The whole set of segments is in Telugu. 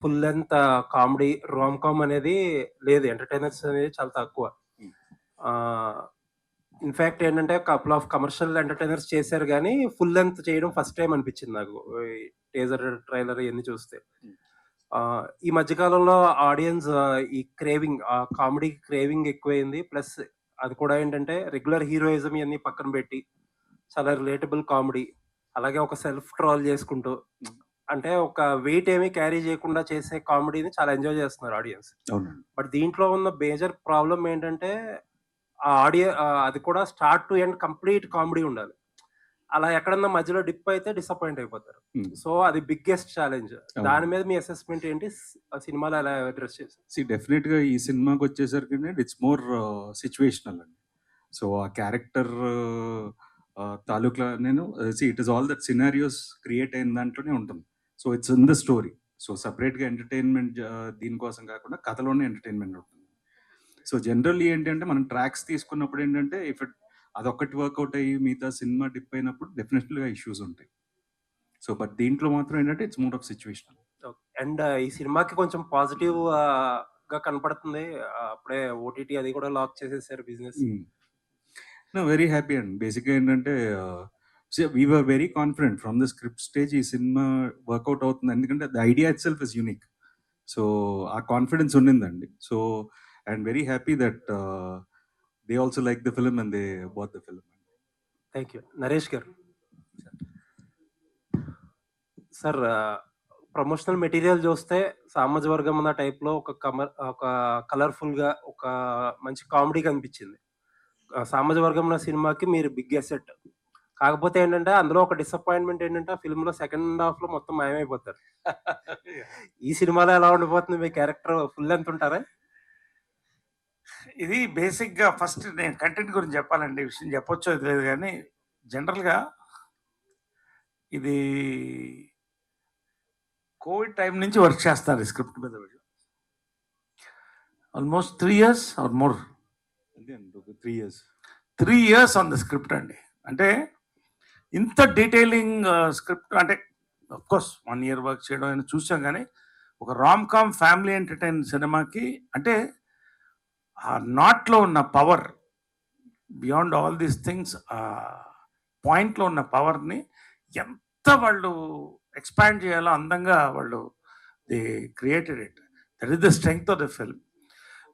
Full length comedy, rom com అనేది లేదు. ఎంటర్‌టైనర్స్ అనేది చాలా తక్కువ. హ్మ్. ఇన్‌ఫాక్ట్ ఏంటంటే కపుల్ ఆఫ్ కమర్షియల్ ఎంటర్‌టైనర్స్ చేశారు గానీ, ఫుల్ లెంత్ చేయడం ఫస్ట్ టైమ్ అనిపించింది నాకు. ఈ టీజర్, ట్రైలర్ ఇయన్నీ చూస్తే. హ్మ్. ఈ మధ్య కాలంలో ఆడియన్స్ ఈ క్రేవింగ్ కామెడీ క్రేవింగ్ ఎక్కువైంది. ప్లస్ అది కూడా ఏంటంటే రెగ్యులర్ హీరోయిజం ఇయన్నీ పక్కన పెట్టి, చాలా రిలేటబుల్ కామెడీ, అలాగే ఒక సెల్ఫ్ ట్రోల్ చేసుకుంటూ, హ్మ్. అంటే ఒక వెయిట్ ఏమి క్యారీ చేయకుండా చేసే కామెడీని చాలా ఎంజాయ్ చేస్తున్నారు ఆడియన్స్. అవునండి. బట్ దీంట్లో ఉన్న మేజర్ ప్రాబ్లమ్ ఏంటంటే, అది కూడా start to end complete comedy ఉండాలి. అలా ఎక్కడన్నా మధ్యలో డిప్ అయితే డిసప్పాయింట్ అయిపోతారు. హ్మ్. సో, అది బిగ్గెస్ట్ ఛాలెంజ్. దాని అవును. మీద మీ అసెస్‌మెంట్ ఏంటి? ఆ సినిమాలో ఎలా అడ్రెస్ చేశారు? డెఫినిట్‌గా ఈ సినిమాకొచ్చేసరికండి ఇట్స్ మోర్ సిట్యుయేషనల్ అండి. సో, ఆ క్యారెక్టర్ తాలూకా నేను it is all that scenarios create అయిన దాంట్లోనే ఉంటుంది. So, it's in the story. So, సెపరేట్‌గా ఎంటర్‌టైన్‌మెంట్ దీనికోసం కాకుండా కథలోనే ఎంటర్‌టైన్‌మెంట్ ఉంటుంది. సో, జనరల్లీ ఏంటంటే మనం ట్రాక్స్ తీసుకున్నప్పుడు ఏంటంటే అదొక్కటి వర్కౌట్ అయ్యి మిగతా సినిమా డిప్ అయినప్పుడు డెఫినెట్‌లీగా ఇష్యూస్ ఉంటాయి. సో, బట్ దీంట్లో మాత్రం ఏంటంటే it's more of situational. Okay. And ఈ సినిమాకి కొంచెం పాజిటివ్ గా కనపడుతుంది. అప్పుడే ఓటీటీ అది కూడా లాక్ చేసేసారు బిజినెస్. హ్మ్. నో, వెరీ హ్యాపీ అండి. బేసిక్‌గా ఏంటంటే we were very confident from the script stage ఈ సినిమా వర్కౌట్ అవుతుంది. ఎందుకంటే the idea itself is unique. So, ఆ కాన్ఫిడెన్స్ ఉండిందండి. So, I'm very happy that they also like the film and they bought the film. Thank you. Naresh garu. Sir, promotional material చూస్తే 'సామాజిక వర్గం' అన్న టైప్‌లో ఒక కలర్‌ఫుల్‌గా ఒక మంచి కామెడీ కనిపించింది. 'సామాజిక వర్గం' అన్న సినిమాకి మీరు బిగ్ అసెట్. కాకపోతే ఏంటంటే అందులో ఒక డిసప్పాయింట్‌మెంట్ ఏంటంటే ఆ ఫిల్మ్‌లో సెకండ్ హాఫ్‌లో మొత్తం మాయమైపోతారు. ఈ సినిమాలో ఎలా ఉండిపోతుంది మీ క్యారెక్టర్ ఫుల్ లెంత్ ఉంటారా? ఇది బేసిక్‌గా ఫస్ట్ నేను కంటెంట్ గురించి చెప్పాలండి. ఈ విషయం చెప్పొచ్చో తెలీదు గానీ, జనరల్‌గా ఇది కోవిడ్ టైం నుంచి వర్క్ చేస్తున్నారు ఈ స్క్రిప్ట్ మీద వీళ్ళు. Almost 3 years or more. అంతే అండి. ఒక 3 years. 3 years on the script అండి. అంటే ఇంత డీటెయిలింగ్ స్క్రిప్ట్ అంటే ఆఫ్‌కోర్స్ 1 ఇయర్ వర్క్ చేయడం అయినా చూసాం గానీ, ఒక రామ్ కామ్ ఫ్యామిలీ ఎంటర్‌టైన్ సినిమాకి అంటే ఆ నాట్‌లో ఉన్న power beyond all these things పాయింట్‌లో ఉన్న పవర్‌ని ఎంత వాళ్ళు ఎక్స్పాండ్ చేయాలో అందంగా వాళ్ళు they created it. That is the strength of the film.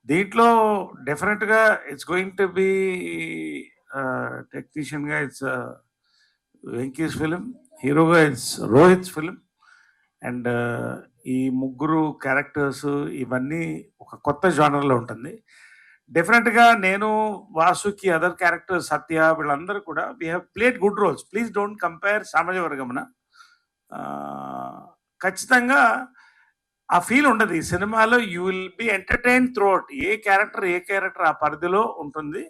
దీంట్లో డెఫినెట్‌గా ఇట్స్ గోయింగ్ టు బీ టెక్నీషియన్‌గా ఇట్స్ వెంకీస్ ఫిల్మ్, హీరోగా ఇట్స్ రోహిత్స్ ఫిల్మ్. అండ్ ఈ ముగ్గురు క్యారెక్టర్స్ ఇవన్నీ ఒక కొత్త జానర్‌లో ఉంటుంది. డెఫినెట్‌గా నేను, వాసుకి అదర్ క్యారెక్టర్స్ సత్య వీళ్ళందరూ కూడా we have played good roles. Please don't compare సామాజిక వర్గమున. ఖచ్చితంగా ఆ ఫీల్ ఉండదు. ఈ సినిమాలో you will be entertained throughout. ఏ క్యారెక్టర్ ఆ పరిధిలో ఉంటుంది.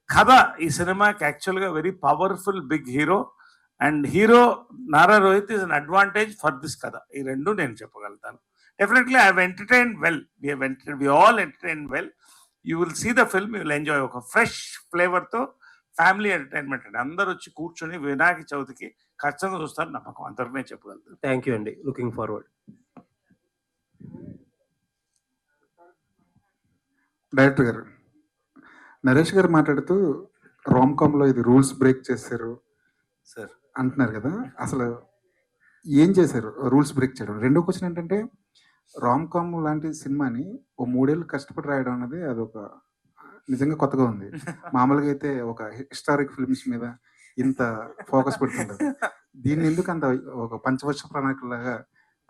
కథ ఈ సినిమాకి యాక్చువల్‌గా very powerful big hero and hero Nara Rohit is an advantage for this కథ. ఈ 2 నేను చెప్పగలుగుతాను. డెఫినెట్‌లీ I have entertained well. We all entertained well. You will see the film, you will enjoy. ఒక ఫ్రెష్ ఫ్లేవర్‌తో ఫ్యామిలీ ఎంటర్‌టైన్‌మెంట్ అండి. అందరూ వచ్చి కూర్చొని వినాయక చవితికి ఖచ్చితంగా చూస్తారని నమ్మకం. అంతవరకు నేను చెప్పగలుగుతాను. థాంక్ యూ అండి. Looking forward. డైరెక్టర్ గారు, నరేష్ గారు మాట్లాడుతూ రామ్ కామ్‌లో ఇది రూల్స్ బ్రేక్ చేశారు సార్. అంటున్నారు కదా! అసలు ఏం చేశారు రూల్స్ బ్రేక్ చేయడం? రెండో క్వెషన్ ఏంటంటే, రామ్ కామ్ లాంటి సినిమాని ఓ 3 ఏళ్ళు కష్టపడి రాయడం అన్నది అదొక నిజంగా కొత్తగా ఉంది. మామూలుగా అయితే ఒక హిస్టారిక్ ఫిల్మ్స్ మీద ఇంత ఫోకస్ పెడుతుంటారు. దీన్ని ఎందుకు అంత ఒక పంచవర్ష ప్రణాళికలాగా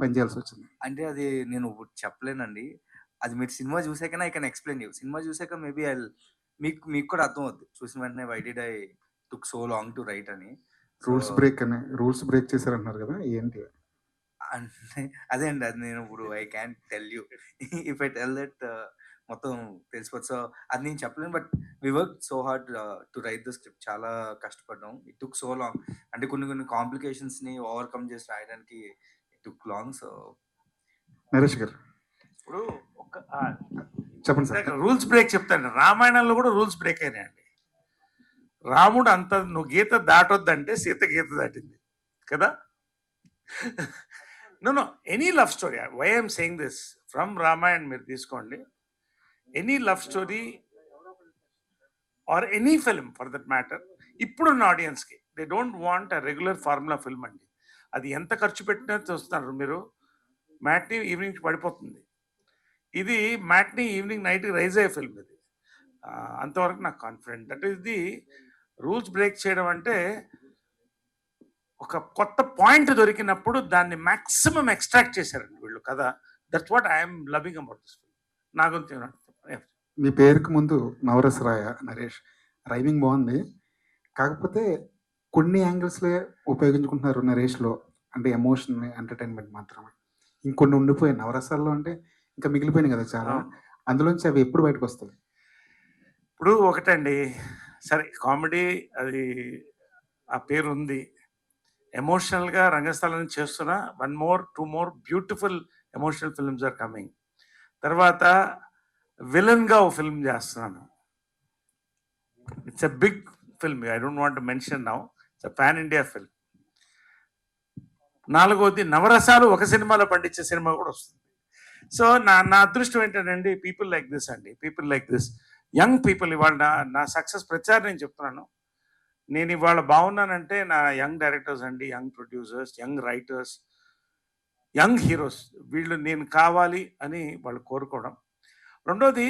పనిచేయాల్సొచ్చింది? అంటే అది నేను చెప్పలేనండి. అది మీరు సినిమా చూసాకనే ఐ కెన్ ఎక్స్‌ప్లెయిన్ యూ. సినిమా చూసాక మేబీ మీకు కూడా అర్థమవుద్ది. చూసిన వెంటనే why did I took so long to write అని. రూల్స్ బ్రేక్ చేశారంటున్నారు కదా! ఏంటి? అంటే అదే అండి. అది నేను ఇప్పుడు I can't tell you. If I tell that మొత్తం తెలిసిపోద్ది. సో, అది నేను చెప్పలేను. But we worked so hard to write the script. చాలా కష్టపడ్డాం. It took so long. అంటే కొన్ని కాంప్లికేషన్స్‌ని ఓవర్‌కమ్ చేసి రాయడానికి it took long. So, Naresh గారు ఇప్పుడు ఒక చెప్పండి సార్. రూల్స్ బ్రేక్ చెప్తాను. రామాయణంలో కూడా రూల్స్ బ్రేక్ అయినాయండి. రాముడు అంత నువ్వు గీత దాటొద్దంటే సీత గీత దాటింది కదా. No any love story, why I'm saying this, from Ramayan మీరు తీసుకోండి, any love story or any film for that matter, ఇప్పుడున్న ఆడియన్స్కి they don't want a regular formula film అండి. అది ఎంత ఖర్చు పెట్టినా చూస్తున్నారు మీరు, మ్యాట్నీ ఈవినింగ్ పడిపోతుంది. ఇది మ్యాట్నీ ఈవినింగ్ నైట్ రైజ్ అయ్యే ఫిల్మ్ ఇది. అంతవరకు నాకు confident. That is the rules break చేయడం అంటే ఒక కొత్త పాయింట్ దొరికినప్పుడు దాన్ని మ్యాక్సిమం ఎక్స్ట్రాక్ట్ చేశారండి వీళ్ళు కదా. That's what I'm loving about this film. నాకు మీ పేరుకు ముందు నవరసరాయ నరేష్ రైమింగ్ బాగుంది, కాకపోతే కొన్ని యాంగిల్స్లే ఉపయోగించుకుంటున్నారు నరేష్లో, అంటే ఎమోషన్ ఎంటర్టైన్మెంట్ మాత్రమే. ఇంకొన్ని ఉండిపోయాయి నవరసాల్లో, అంటే ఇంకా మిగిలిపోయినాయి కదా చాలా, అందులోంచి అవి ఎప్పుడు బయటకు వస్తాయి? ఇప్పుడు ఒకటండి, సరే కామెడీ అది ఆ పేరు ఉంది, ఎమోషనల్గా రంగస్థలం చేస్తున్నా 1 more 2 more beautiful emotional films are coming. తర్వాత విలన్గా ఓ ఫిల్మ్ చేస్తున్నాను, it's a big film, I don't want mention now, it's a pan India film. 4వది నవరసాలు ఒక సినిమాలో పండించే సినిమా కూడా వస్తుంది. సో నా అదృష్టం ఏంటంటే పీపుల్ లైక్ దిస్ అండి, people like this young people. ఇవాళ నా సక్సెస్ ప్రచారం నేను చెప్తున్నాను, నేను ఇవాళ బాగున్నానంటే నా యంగ్ డైరెక్టర్స్ అండి, young producers, young writers, young heroes, వీళ్ళు నేను కావాలి అని వాళ్ళు కోరుకోవడం. రెండోది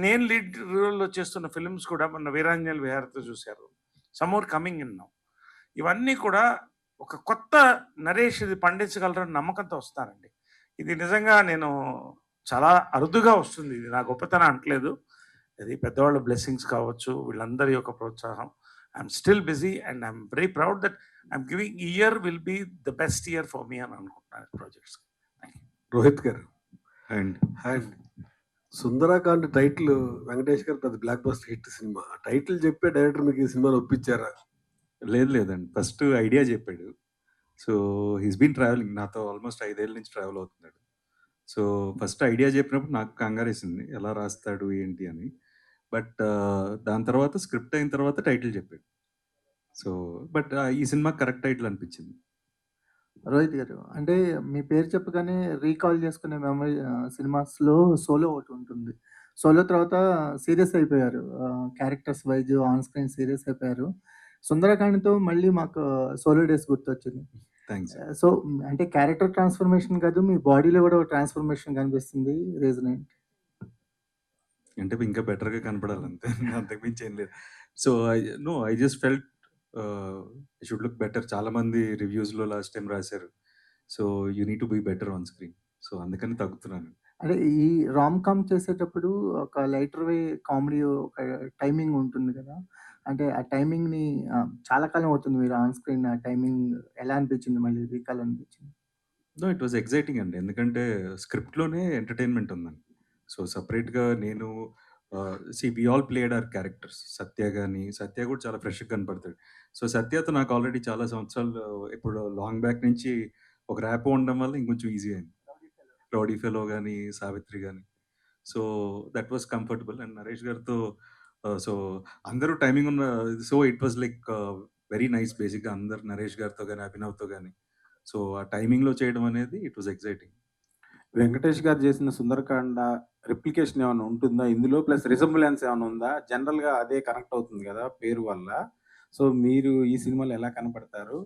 నేను లీడ్ రోల్లో చేస్తున్న ఫిల్మ్స్ కూడా మొన్న వీరాంజలి విహారతో చూశారు, సమ్మోర్ కమింగ్ ఇన్ నౌ. ఇవన్నీ కూడా ఒక కొత్త నరేష్ ఇది పండించగలరని నమ్మకంతో వస్తానండి. ఇది నిజంగా నేను చాలా అరుదుగా వస్తుంది, ఇది నా గొప్పతనం అంటలేదు, ఇది పెద్దవాళ్ళ బ్లెస్సింగ్స్ కావచ్చు, వీళ్ళందరి యొక్క ప్రోత్సాహం. I'm still busy and I'm very proud that I'm giving year will be the best year for me అని అనుకుంటున్నాను projects. Rohit garu and and Sundarakand title Venkatesh garu పెద్ద బ్లాక్ బస్టర్ హిట్ సినిమా, టైటిల్ చెప్పే డైరెక్టర్ మీకు ఈ సినిమాని ఒప్పించారా? లేదండి, ఫస్ట్ ఐడియా చెప్పాడు. సో హీస్ బీన్ ట్రావెలింగ్ నాతో ఆల్మోస్ట్ 5 ఏళ్ళ నుంచి ట్రావెల్ అవుతున్నాడు. సో ఫస్ట్ ఐడియా చెప్పినప్పుడు నాకు కంగారేసింది, ఎలా రాస్తాడు ఏంటి అని. బట్ దాని తర్వాత స్క్రిప్ట్ అయిన తర్వాత టైటిల్ చెప్పాడు. సో బట్ ఈ సినిమా కరెక్ట్ టైటిల్ అనిపించింది. రోహిత్ గారు, అంటే మీ పేరు చెప్పగానే రీకాల్ చేసుకునే మెమరీ సినిమాస్లో సోలో ఒకటి ఉంటుంది. సోలో తర్వాత సీరియస్ అయిపోయారు, characters wise on screen serious అయిపోయారు. సుందరకాండ్తో మళ్ళీ మాకు సోలో డేస్ గుర్తొచ్చింది. థ్యాంక్స్. సో అంటే క్యారెక్టర్ ట్రాన్స్ఫర్మేషన్ కాదు, మీ బాడీలో కూడా ఒక ట్రాన్స్ఫర్మేషన్ కనిపిస్తుంది, రీజన్ ఏంటి? అంటే ఇంకా బెటర్గా కనపడాలి అంతే, అంతకుమించి ఏం లేదు. So I just felt I should look better. చాలా మంది రివ్యూస్లో లాస్ట్ టైం రాశారు, so you need to be better on screen. So అందుకని తగ్గుతున్నాను. అంటే ఈ రామ్ కామ్ చేసేటప్పుడు ఒక లైటర్ వే కామెడీ ఒక టైమింగ్ ఉంటుంది కదా, అంటే ఆ టైమింగ్ని చాలా కాలం అవుతుంది మీరు ఆన్ స్క్రీన్, ఆ టైమింగ్ ఎలా అనిపించింది, మళ్ళీ రీకాల్ అనిపించింది? నో, ఇట్ వాజ్ ఎగ్జైటింగ్ అండి, ఎందుకంటే స్క్రిప్ట్లోనే ఎంటర్టైన్మెంట్ ఉందండి. సో సపరేట్గా నేను we all played our characters. Satya కూడా చాలా ఫ్రెష్గా కనపడతాడు. సో సత్యతో నాకు ఆల్రెడీ చాలా సంవత్సరాలు ఇప్పుడు లాంగ్ బ్యాక్ నుంచి ఒక ర్యాప్ ఉండడం వల్ల ఇంకొంచెం ఈజీ అయింది. రౌడీ ఫెలో కానీ సావిత్రి కానీ, so that was comfortable. And Naresh గారితో సో అందరూ టైమింగ్ ఉన్న, so it was like very nice. బేసిక్గా అందరు నరేష్ గారితో కానీ అభినవ్తో కానీ, సో ఆ టైమింగ్లో చేయడం అనేది ఇట్ వాజ్ ఎగ్జైటింగ్. వెంకటేష్ గారు చేసిన సుందరకాండ రిప్లికేషన్ ఏమైనా ఉంటుందా ఇందులో, ప్లస్ రిజంబులెన్స్ ఏమైనా ఉందా? జనరల్గా అదే కనెక్ట్ అవుతుంది కదా పేరు వల్ల, సో మీరు ఈ సినిమాలో ఎలా కనపడతారు?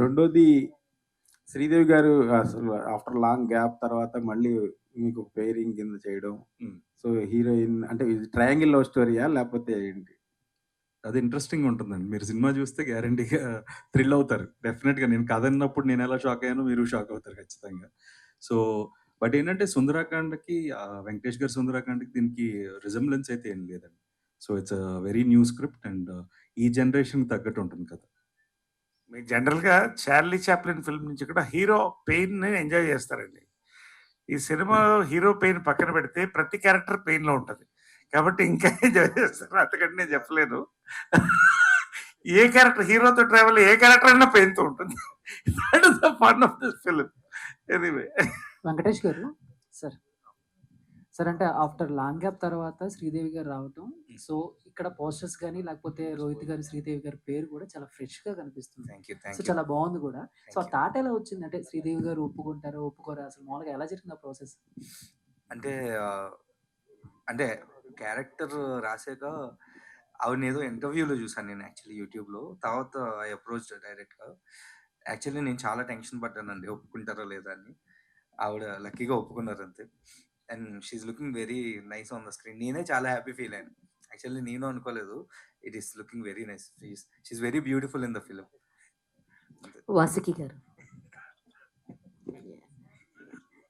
రెండోది, శ్రీదేవి గారు అసలు ఆఫ్టర్ లాంగ్ గ్యాప్ తర్వాత మళ్ళీ మీకు పేరింగ్ కింద చేయడం, సో హీరోయిన్ అంటే ఇది ట్రయాంగిల్ లవ్ స్టోరీయా లేకపోతే ఏంటి? అది ఇంట్రెస్టింగ్ ఉంటుందండి, మీరు సినిమా చూస్తే గ్యారంటీగా థ్రిల్ అవుతారు డెఫినెట్గా. నేను కథన్నప్పుడు నేను ఎలా షాక్ అయ్యానో మీరు షాక్ అవుతారు ఖచ్చితంగా. సో బట్ ఏంటంటే సుందరాకాండకి వెంకటేష్ గారి సుందరాకాండకి దీనికి రిజంబ్లెన్స్ అయితే ఏం లేదండి. So it's very new script and ఈ జనరేషన్కి తగ్గట్టు ఉంటుంది కదా. మీరు జనరల్గా చార్లీ చాప్లిన్ ఫిల్మ్ నుంచి కూడా హీరో పెయిన్ని ఎంజాయ్ చేస్తారండి. ఈ సినిమా హీరో పెయిన్ పక్కన పెడితే ప్రతి క్యారెక్టర్ పెయిన్లో ఉంటుంది కాబట్టి ఇంకా ఎంజాయ్ చేస్తారు, అంతకంటే నేను చెప్పలేను. ఏ క్యారెక్టర్ హీరోతో ట్రావెల్ ఏ క్యారెక్టర్ అయినా పెయిన్తో ఉంటుంది. That is the fun of this film. Anyway Venkatesh గారు, సార్ సార్ అంటే ఆఫ్టర్ లాంగ్ గ్యాప్ తర్వాత శ్రీదేవి గారు రావటం. సో ఇక్కడ పోస్టర్స్ గాని లేకపోతే రోహిత్ గారు, శ్రీదేవి గారి పేరు కూడా చాలా ఫ్రెష్‌గా కనిపిస్తుంది. Thank you. So thank you. చాలా బావుంది కూడా. సో ఆ థ్యాంక్ యూ. థాట్ ఎలా వచ్చింది? అంటే శ్రీదేవి గారు ఒప్పుకుంటారా? ఒప్పుకోరా? అసలు మామూలుగా ఎలా జరిగింది ఆ ప్రాసెస్? అంటే అంటే క్యారెక్టర్ రాసాక ఆవిడనేదో ఇంటర్వ్యూలో చూసాను నేను యాక్చువల్లీ యూట్యూబ్‌లో. తర్వాత ఐ అప్రోచ్డ్ డైరెక్ట్‌గా. యాక్చువల్లీ నేను చాలా టెన్షన్ పడ్డానండి ఒప్పుకుంటారా లేదా అని. ఆవిడ లక్కీగా ఒప్పుకున్నారు అంతే. And she is looking very nice on the screen. నేనే చాలా హ్యాపీ ఫీల్ అయ్యాను. యాక్చువల్లీ నేను అనుకోలేదు. It is looking very nice. She is very beautiful in the film. Vasuki గారు.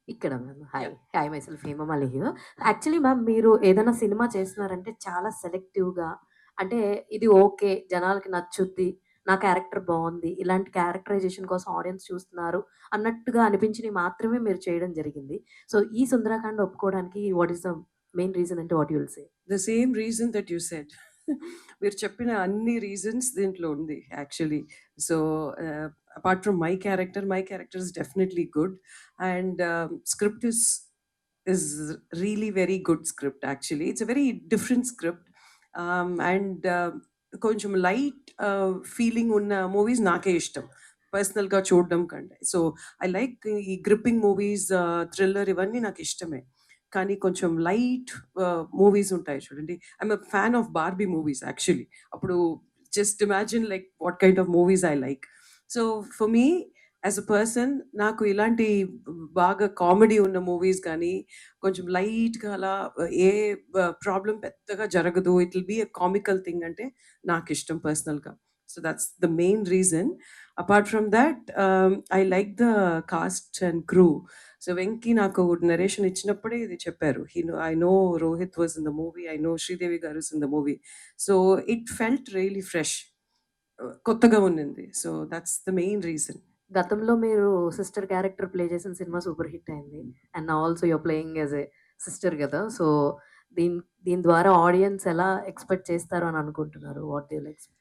ఇక్కడ ma'am. Hi. Hi myself Hemamali here. Actually ma'am మీరు ఏదైనా సినిమా చేస్తున్నారంటే చాలా సెలెక్టివ్‌గా అంటే ఇది ఓకే. జనాలకి నచ్చుద్ది. నా క్యారెక్టర్ బావుంది. ఇలాంటి క్యారెక్టరైజేషన్ కోసం ఆడియన్స్ చూస్తున్నారు అన్నట్టుగా అనిపించినవి మాత్రమే మీరు చేయడం జరిగింది. సో ఈ 'సుందరకాండ' ఒప్పుకోవడానికి what is the main reason అంటే what you will say? The same reason that you said. మీరు చెప్పిన అన్ని రీజన్స్ దీంట్లో ఉంది actually. So apart from my character is definitely good. And script is really very good script actually. It's a very different script. And కొంచెం లైట్ ఫీలింగ్ ఉన్న మూవీస్ నాకే ఇష్టం పర్సనల్గా చూడడం కంటే. సో ఐ లైక్ ఈ గ్రిప్పింగ్ మూవీస్, థ్రిల్లర్ ఇవన్నీ నాకు ఇష్టమే. కానీ కొంచెం లైట్ మూవీస్ ఉంటాయి చూడండి. I'm a fan of Barbie movies actually. అప్పుడు just imagine like what kind of movies I like. So for me as a person నాకు ఇలాంటి బాగా కామెడీ ఉన్న మూవీస్ కానీ కొంచెం లైట్‌గా అలా ఏ ప్రాబ్లమ్ పెద్దగా జరగదు. It will be a comical thing అంటే నాకిష్టం పర్సనల్‌గా. So that's the main reason. Apart from that I like the cast and crew. So Venky నాకు నరేషన్ ఇచ్చినప్పుడే ఇది చెప్పారు. I know Rohit was in the movie. I know Sridevi garu is in the movie. So it felt really fresh. కొత్తగా ఉన్నింది. So that's the main reason. గతంలో మీరు సిస్టర్ క్యారెక్టర్ ప్లే చేసిన సినిమా సూపర్ హిట్ అయింది. And now also you're playing as a sister కదా! సో దీని దీని ద్వారా ఆడియన్స్ ఎలా ఎక్స్‌పెక్ట్ చేస్తారు అని అనుకుంటున్నారు? What they will expect?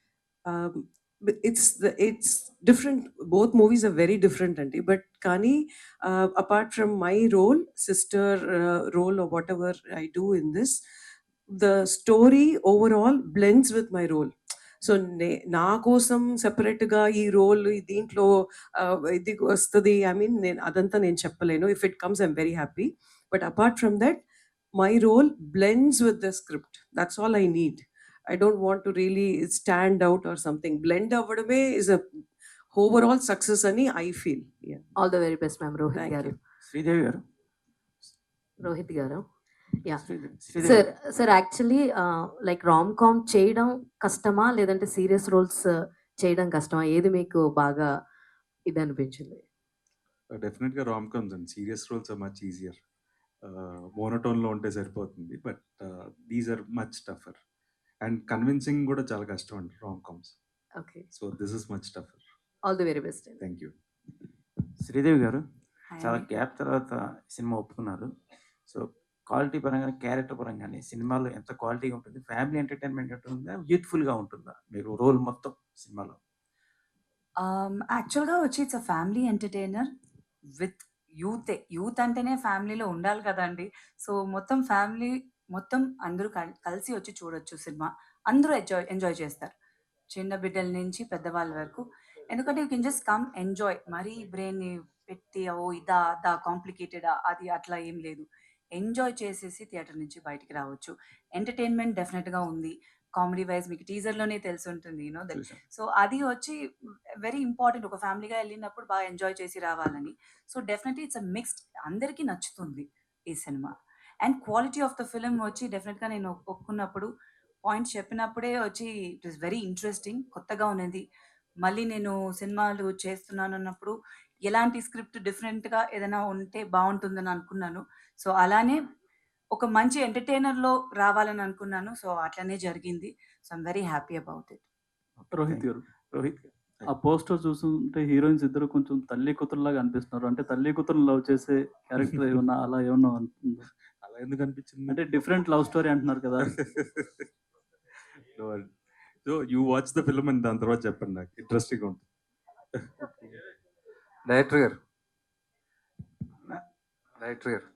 It's different. Both movies are very different అండి. బట్ కానీ apart from my role, sister role or whatever I do in this, the story overall blends with my role. So నా కోసం సెపరేట్‌గా ఈ రోల్ దీంట్లో ఇది వస్తది. ఐ మీన్ అదంతా నేను చెప్పలేను. If it comes I'm very happy. But apart from that my role blends with the script. That's all I need. I don't want to really stand out or something. Blend అవ్వడమే is a overall success అని I feel. Yeah. All the very best ma'am. Rohit Thank garu. you. Sridevi garu. Rohit garu. Yeah! Sridevi. Sir actually like rom com చేయడం కష్టమా? లేదంటే సీరియస్ రోల్స్ చేయడం కష్టమా? ఏది మీకు బాగా ఇదనిపించింది? డెఫినెట్‌గా రామ్ కామ్స్ అండి. Serious roles are much easier. మోనోటోన్‌లో ఉంటే సరిపోతుంది. But these are much tougher. And convincing కూడా చాలా కష్టం అండి rom coms. Okay. So this is much tougher. All the very best. Thank you. Sridevi garu hi చాలా అండి. గ్యాప్ తర్వాత సినిమా ఒప్పుకున్నారు. సో క్వాలిటీ పరంగా, క్యారెక్టర్ పరంగానే సినిమాలో ఎంత క్వాలిటీగా ఉంటుంది? ఫ్యామిలీ ఎంటర్‌టైన్‌మెంట్ ఉంటుందా? యూత్‌ఫుల్‌గా ఉంటుందా? మీరు రోల్ మొత్తం సినిమాలో? యాక్చువల్‌గా వచ్చి it's a family entertainer with యూతే. యూత్ అంటేనే ఫ్యామిలీలో ఉండాలి కదండీ! సో, మొత్తం ఫ్యామిలీ మొత్తం అందరూ కలిసి వచ్చి చూడొచ్చు సినిమా. అందరూ ఎంజాయ్ చేస్తారు. చిన్న బిడ్డల నుంచి పెద్దవాళ్ళ వరకు. ఎందుకంటే you can just come enjoy. మరీ బ్రెయిన్‌ని పెట్టి ఇదా, అదా, కాంప్లికేటెడా అది అట్లా ఏం లేదు. ఎంజాయ్ చేసేసి థియేటర్ నుంచి బయటికి రావచ్చు. ఎంటర్‌టైన్‌మెంట్ డెఫినిట్‌గా ఉంది. కామెడీ వైస్ మీకు టీజర్‌లోనే తెలిసుంటుంది. దట్. చూసాను. సో, అది వచ్చి వెరీ ఇంపార్టెంట్. ఒక ఫ్యామిలీగా వెళ్ళినప్పుడు బాగా ఎంజాయ్ చేసి రావాలని. So, definitely it's a mixed. అందరికీ నచ్చుతుంది ఈ cinema. And quality of the film వచ్చి డెఫినెట్‌గా నేను ఒప్పుకున్నప్పుడు పాయింట్స్ చెప్పినప్పుడే వచ్చి ఇట్ ఈస్ వెరీ ఇంట్రెస్టింగ్. కొత్తగా ఉన్నది. మళ్ళీ నేను సినిమాలు చేస్తున్నానన్నప్పుడు ఎలాంటి స్క్రిప్ట్ డిఫరెంట్‌గా ఏదైనా ఉంటే బావుంటుందని అనుకున్నాను. సో, అలానే ఒక మంచి ఎంటర్‌టైనర్‌లో రావాలని అనుకున్నాను. సో, అట్లనే జరిగింది. So, I'm very happy about it. Okay. Rohit thank you. గారు, రోహిత్ గారు. ఆ పోస్టర్ చూస్తుంటే హీరోయిన్స్ ఇద్దరు కొంచెం తల్లి కూతురులాగా అనిపిస్తున్నారు. అంటే తల్లి కూతురుని లవ్ చేసే క్యారెక్టర్ ఏమన్నా అలా ఏమన్నా ఉంటుందా? అలా ఎందుకు అనిపించింది? అంటే డిఫరెంట్ లవ్ స్టోరీ అంటున్నారు కదా! So you watch the film and దాని తర్వాత చెప్పండి. నాకు ఇంట్రెస్టింగ్‌గా ఉంటుంది. డైరెక్టర్ గారు. డైరెక్టర్ గారు.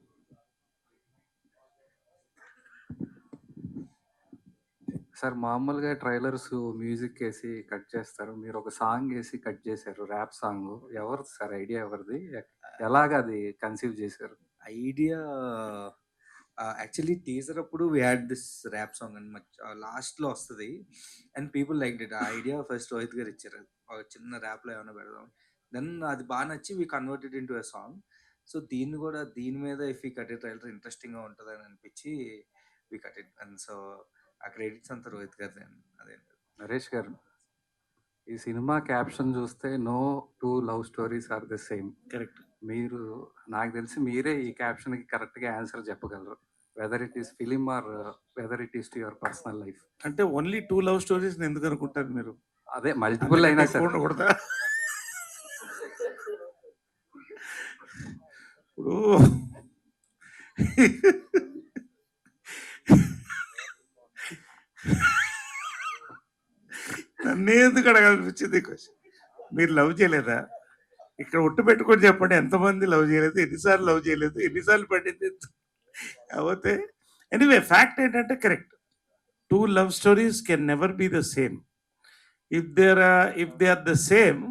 సార్ మామూలుగా ట్రైలర్స్ మ్యూజిక్ వేసి కట్ చేస్తారు. మీరు ఒక సాంగ్ వేసి కట్ చేశారు. Rap song. ఎవరిది సార్ ఐడియా ఎవరిది? ఎలాగ అది కన్సీవ్ చేశారు? ఐడియా యాక్చువల్లీ టీజర్ అప్పుడు we had this rap song and లాస్ట్లో వస్తుంది అండ్ పీపుల్ లైక్ ఇట్. ఆ ఐడియా ఫస్ట్ రోహిత్ గారు ఇచ్చారు. ఒక చిన్న ర్యాప్లో ఏమైనా పెడదాం. దెన్ అది బాగా నచ్చి we converted in to a song. So దీన్ని కూడా దీని మీద ఇఫ్ ఈ కట్ ట్రైలర్ ఇంట్రెస్టింగ్గా ఉంటుంది అని అనిపించి we cut it. And so ఆ క్రెడిట్స్ అంతా రోహిత్ గారిదే. అదే నరేష్ గారు, ఈ సినిమా క్యాప్షన్ చూస్తే no two love stories are the same. Correct. మీరు నాకు తెలిసి మీరే ఈ క్యాప్షన్కి కరెక్ట్గా ఆన్సర్ చెప్పగలరు. Whether it is film or whether it is to your personal life. అంటే ఓన్లీ 2 లవ్ స్టోరీస్ ఎందుకు అనుకుంటారు మీరు? అదే మల్టిపుల్ అయినా సరే. ఉండకూడదా? ఇప్పుడు నన్నే ఎందుకు అడగాలనిపించింది క్వశ్చన్. మీరు లవ్ చేయలేదా? ఇక్కడ ఒట్టు పెట్టుకొని చెప్పండి, ఎంతమంది లవ్ చేయలేదు, ఎన్నిసార్లు లవ్ చేయలేదు, ఎన్నిసార్లు పడింది కాకపోతే. ఎనీవే ఫ్యాక్ట్ ఏంటంటే correct. 2 love stories can never be the same. If they are the same,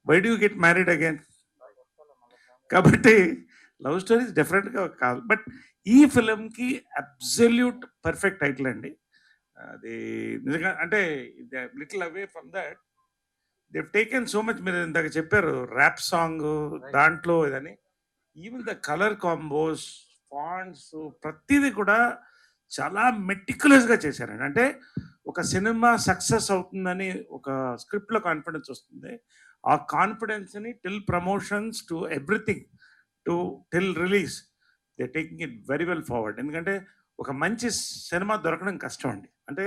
why do get married again? కాబట్టి లవ్ స్టోరీస్ డెఫినెట్గా కాదు. బట్ ఈ ఫిలింకి అబ్సల్యూట్ పర్ఫెక్ట్ టైటిల్ అండి. అది నిజంగా అంటే little away from that they've taken so much. మీరు ఇందాక చెప్పారు ర్యాప్ సాంగ్ దాంట్లో ఇదని, even the colour combos, fonts, ప్రతిదీ కూడా చాలా మెటిక్యులస్గా చేశారండి. అంటే ఒక సినిమా సక్సెస్ అవుతుందని ఒక స్క్రిప్ట్లో కాన్ఫిడెన్స్ వస్తుంది. ఆ కాన్ఫిడెన్స్ని till promotions to everything to till release they taking it very well forward. ఎందుకంటే ఒక మంచి సినిమా దొరకడం కష్టం అండి. అంటే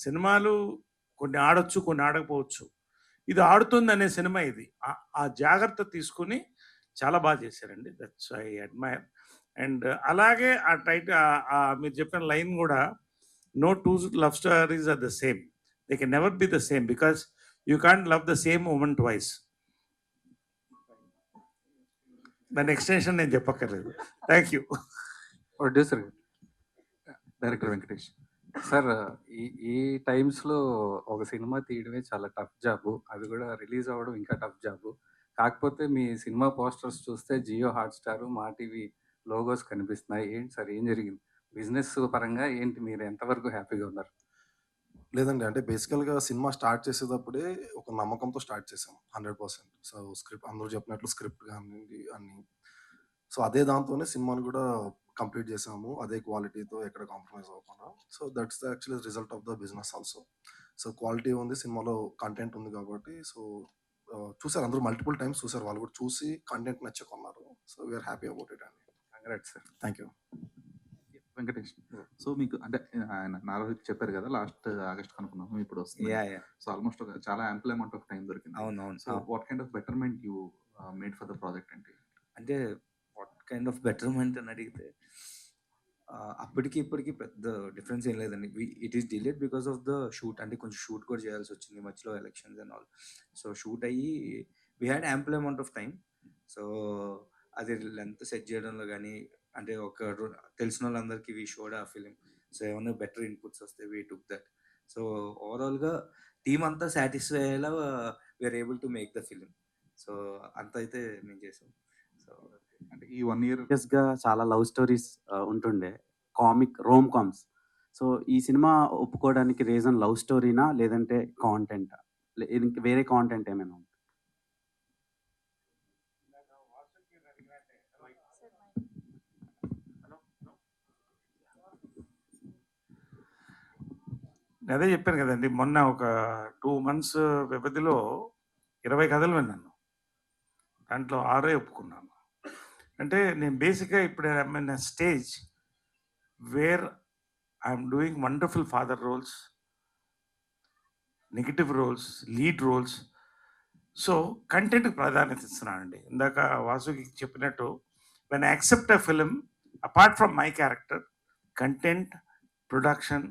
సినిమాలు కొన్ని ఆడొచ్చు, కొన్ని ఆడకపోవచ్చు. ఇది ఆడుతుంది అనే సినిమా ఇది. ఆ జాగ్రత్త తీసుకుని చాలా బాగా చేశారండి. That's I admire. అండ్ అలాగే ఆ మీరు చెప్పిన లైన్ కూడా, no two love stories are the same, they can never be the same because you can't love the same woman twice. దాని ఎక్స్టెన్షన్ నేను చెప్పక్కర్లేదు. Thank you. Producer director Venkatesh sir, ఈ టైమ్స్లో ఒక సినిమా తీయడమే చాలా టఫ్ జాబు. అది కూడా రిలీజ్ అవ్వడం ఇంకా టఫ్ జాబు. కాకపోతే మీ సినిమా పోస్టర్స్ చూస్తే జియో హాట్స్టార్, మా టీవీ లోగోస్ కనిపిస్తున్నాయి. ఏంటి సార్, ఏం జరిగింది? బిజినెస్ పరంగా ఏంటి, మీరు ఎంతవరకు హ్యాపీగా ఉన్నారు? లేదండి, అంటే బేసికల్గా సినిమా స్టార్ట్ చేసేటప్పుడే ఒక నమ్మకంతో స్టార్ట్ చేసాం 100%. సో స్క్రిప్ట్ అందరూ చెప్పినట్లు స్క్రిప్ట్ కానివ్వండి అన్ని, సో అదే దాంతోనే సినిమాను కూడా కంప్లీట్ చేసాము, అదే క్వాలిటీతో ఎక్కడ కాంప్రమైజ్ అవ్వకుండా. So that's the actually result of the business also. So quality ఉంది, సినిమాలో కంటెంట్ ఉంది కాబట్టి. సో చూసారు అందరూ, మల్టిపుల్ టైమ్స్ చూసారు, వాళ్ళు కూడా చూసి కంటెంట్ నచ్చుకున్నారు. So we're happy about it అండి. Congrats sir. Thank you. Venkatesh, so మీకు అంటే ఆయన నారోహిత్ చెప్పారు కదా, లాస్ట్ ఆగస్ట్ కనుక్కున్నాము, ఇప్పుడు వస్తుంది. సో ఆల్మోస్ట్ చాలా యాంపుల్ అమౌంట్ ఆఫ్ టైం దొరికింది. అవునవును. So what kind of betterment you made for the project అంటే? అంటే వాట్ కైండ్ ఆఫ్ బెటర్మెంట్ అని అడిగితే అప్పటికి ఇప్పటికి పెద్ద డిఫరెన్స్ ఏం లేదండి. It is delayed because of the shoot. అంటే కొంచెం షూట్ కూడా చేయాల్సి వచ్చింది మధ్యలో, elections and all. So shoot అయ్యి we had ample amount of time. So అది లెంత్ సెట్ చేయడంలో కానీ, అంటే ఒక తెలిసిన వాళ్ళందరికీ వీ షోడ్ ఆ ఫిలిం. సో ఏమైనా బెటర్ ఇన్పుట్స్ వస్తే వీ టుక్ దట్. సో ఓవరాల్గా టీమ్ అంతా సాటిస్ఫై అయ్యేలా we're able to make the film. So అంత అయితే మేము చేసాం. సో అంటే ఈ 1 year గా చాలా లవ్ స్టోరీస్ ఉంటుండే, కామిక్ రోమ్ కామ్స్. సో ఈ సినిమా ఒప్పుకోవడానికి రీజన్ లవ్ స్టోరీనా, లేదంటే కాంటెంట్, వేరే కాంటెంట్ ఏమైనా ఉందా? అదే చెప్పాను కదండి, మొన్న ఒక 2 months వ్యవధిలో 20 కథలు విన్నాను. దాంట్లో 6 ఒప్పుకున్నాను. అంటే నేను బేసిక్గా ఇప్పుడు I'm in a stage where I'm doing wonderful father roles, negative roles, lead roles. So కంటెంట్కి ప్రాధాన్యత ఇస్తున్నానండి. ఇందాక వాసుకి చెప్పినట్టు, when I accept a film apart from my character, content, production,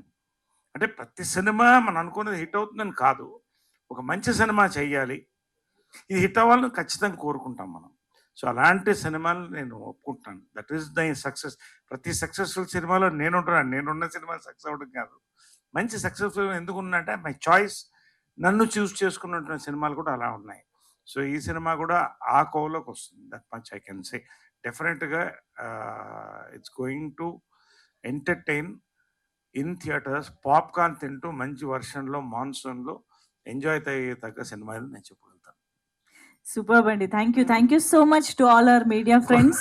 అంటే ప్రతి సినిమా మనం అనుకున్నది హిట్ అవుతుందని కాదు, ఒక మంచి సినిమా చెయ్యాలి, ఇది హిట్ అవ్వాలని ఖచ్చితంగా కోరుకుంటాం మనం. సో అలాంటి సినిమాలు నేను ఒప్పుకుంటాను. That is the success. ప్రతి సక్సెస్ఫుల్ సినిమాలో నేనుంటున్నాను. నేనున్న సినిమా సక్సెస్ అవ్వడం కాదు, మంచి సక్సెస్ఫుల్ ఎందుకు ఉన్నంటే మై చాయిస్, నన్ను చూస్ చేసుకున్నటువంటి సినిమాలు కూడా అలా ఉన్నాయి. సో ఈ సినిమా కూడా ఆ కోవలోకి వస్తుంది. That much I can say. డెఫినెట్గా it's going to entertain in theatres. Popcorn తింటూ మంచి వర్షన్లో మాన్సూన్లో ఎంజాయ్ తగ్గ సినిమాలు నేను చెప్పగలుగుతాను. Superb, Andy. Thank you so much to all our media friends.